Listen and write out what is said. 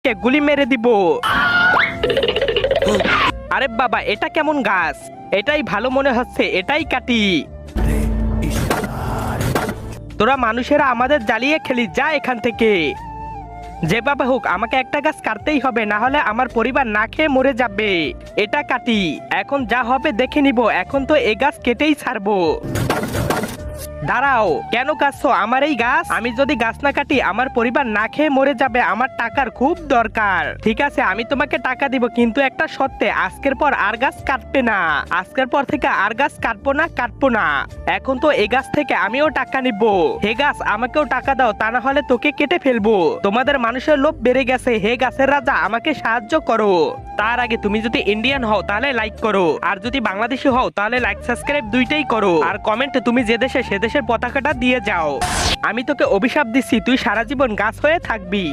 তোকে গুলি মেরে দিব। আরে বাবা, এটা কেমন গাছ? এটাই ভালো মনে হচ্ছে, এটাই কাটি। তোরা মানুষেরা আমাদের জ্বালিয়ে খেলি, যা এখান থেকে। যেভাবে হোক আমাকে একটা গাছ কাটতেই হবে, না হলে আমার পরিবার না খেয়ে মরে যাবে। এটা কাটি, এখন যা হবে দেখে নিব। এখন তো এই গাছ কেটেই ছাড়বো। দাঁড়াও, কেন কাটছো আমার এই গাছ? আমি যদি গাছ না কাটি আমার পরিবার না খেয়ে মরে যাবে। আমার টাকার খুব দরকার। ঠিক আছে, আমি তোমাকে টাকা দিব, কিন্তু একটা শর্তে, আজকের পর আর গাছ কাটবে না। আজকের পর থেকে আর গাছ কাটবো না। এখন তো এই গাছ থেকে আমিও টাকা নিব। হে গাছ, আমাকেও টাকা দাও, তা না হলে তোকে কেটে ফেলবো। তোমাদের মানুষের লোভ বেড়ে গেছে। হে গাছের রাজা, আমাকে সাহায্য করো। তার আগে তুমি যদি ইন্ডিয়ান হও তাহলে লাইক করো, আর যদি বাংলাদেশি হও তাহলে লাইক সাবস্ক্রাইব দুইটাই করো, আর কমেন্টে তুমি যে দেশে সে দেশের পতাকাটা দিয়ে যাও। আমি তোকে অভিশাপ দিচ্ছি, তুই সারা জীবন গাছ হয়ে থাকবি।